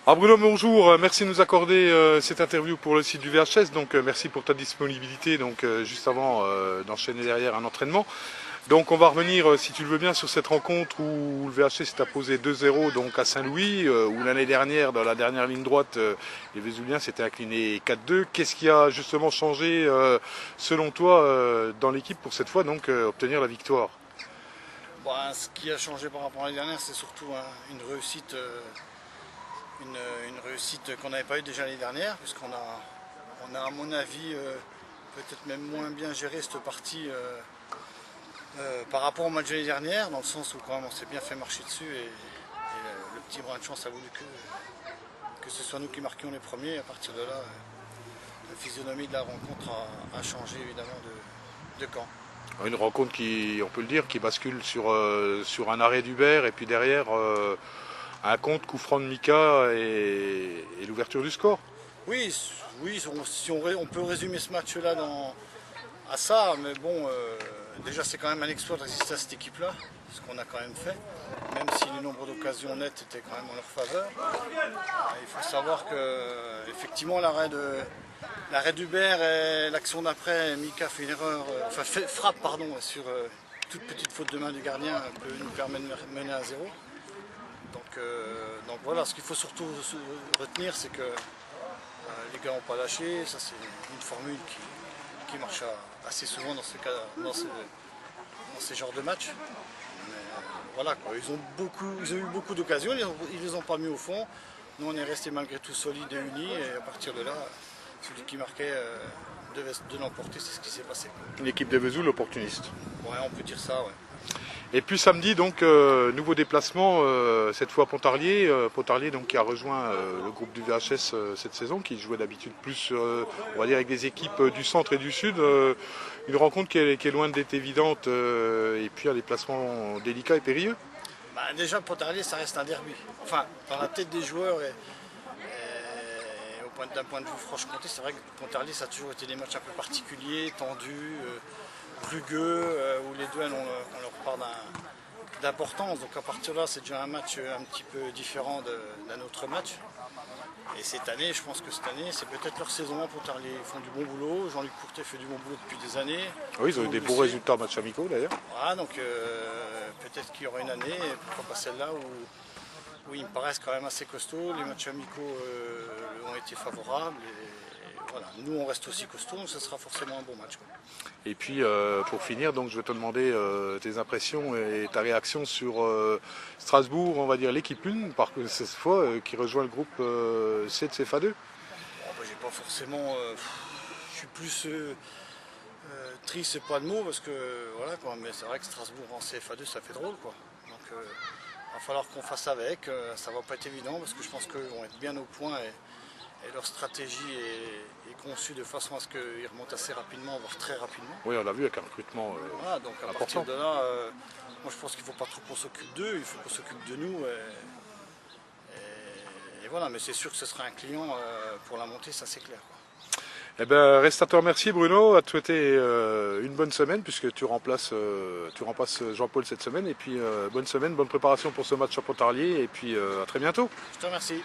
Ah Bruno, bonjour, merci de nous accorder cette interview pour le site du VHS, donc merci pour ta disponibilité, donc juste avant d'enchaîner derrière un entraînement. Donc on va revenir, si tu le veux bien, sur cette rencontre où le VHS s'est imposé 2-0 donc à Saint-Louis, où l'année dernière, dans la dernière ligne droite, les Vésuviens s'étaient inclinés 4-2. Qu'est-ce qui a justement changé, selon toi, dans l'équipe pour cette fois donc obtenir la victoire? Ce qui a changé par rapport à l'année dernière, c'est surtout une réussite, une réussite qu'on n'avait pas eu déjà l'année dernière, puisqu'on a à mon avis peut-être même moins bien géré cette partie par rapport au match de l'année dernière, dans le sens où quand même on s'est bien fait marcher dessus et le petit brin de chance a voulu que ce soit nous qui marquions les premiers. Et à partir de là, la physionomie de la rencontre a changé évidemment de camp. Une rencontre qui, on peut le dire, qui bascule sur un arrêt d'Hubert et puis derrière un contre, coup franc de Mika et l'ouverture du score. Oui, si on peut résumer ce match-là à ça, mais bon, déjà c'est quand même un exploit de résister à cette équipe-là, ce qu'on a quand même fait, même si le nombre d'occasions nettes était quand même en leur faveur. Il faut savoir que effectivement l'arrêt d'Hubert et l'action d'après, Mika fait une erreur, frappe pardon, sur toute petite faute de main du gardien peut nous permettre de mener à 0. Donc voilà, ce qu'il faut surtout retenir, c'est que les gars n'ont pas lâché. Ça c'est une formule qui marche assez souvent dans ces genres de matchs. Mais, voilà, quoi. Ils ont eu beaucoup d'occasions, ils les ont pas mis au fond. Nous on est resté malgré tout solide et unis, et à partir de là, celui qui marquait devait l'emporter, c'est ce qui s'est passé. Une équipe de Vesoul opportuniste. Ouais, on peut dire ça, ouais. Et puis samedi, donc, nouveau déplacement, cette fois à Pontarlier. Pontarlier donc, qui a rejoint le groupe du VHS cette saison, qui jouait d'habitude plus, on va dire, avec des équipes du centre et du sud. Une rencontre qui est loin d'être évidente, et puis un déplacement délicat et périlleux. Déjà, Pontarlier, ça reste un derby. Enfin, dans la tête des joueurs d'un point de vue Franche-Comté, c'est vrai que Pontarlier, ça a toujours été des matchs un peu particuliers, tendus, rugueux, où les duels ont leur part d'importance. Donc à partir de là, c'est déjà un match un petit peu différent d'un autre match. Et cette année, je pense que cette année, c'est peut-être leur saison à Pontarlier. Ils font du bon boulot. Jean-Luc Courtet fait du bon boulot depuis des années. Oui, ils ont eu des beaux résultats en matchs amicaux d'ailleurs. Voilà, donc peut-être qu'il y aura une année, et pourquoi pas celle-là, où ils me paraissent quand même assez costauds. Les matchs amicaux ont été favorables. Et voilà. Nous, on reste aussi costauds, donc ce sera forcément un bon match, quoi. Et puis pour finir, donc, je vais te demander tes impressions et ta réaction sur Strasbourg, on va dire l'équipe 1, cette fois, qui rejoint le groupe C de CFA2. J'ai pas forcément. Je suis plus triste, c'est pas le mot, parce que voilà quoi, mais c'est vrai que Strasbourg en CFA2 ça fait drôle quoi. Donc il va falloir qu'on fasse avec, ça va pas être évident parce que je pense qu'ils vont être bien au point et leur stratégie est conçue de façon à ce qu'ils remontent assez rapidement, voire très rapidement. Oui, on l'a vu avec un recrutement voilà, donc à important. partir de là, moi je pense qu'il ne faut pas trop qu'on s'occupe d'eux, il faut qu'on s'occupe de nous. Et voilà, mais c'est sûr que ce sera un client pour la montée, ça c'est clair, quoi. Eh ben, reste à te remercier Bruno, à te souhaiter une bonne semaine puisque tu remplaces Jean-Paul cette semaine. Et puis bonne semaine, bonne préparation pour ce match à Pontarlier et puis à très bientôt. Je te remercie.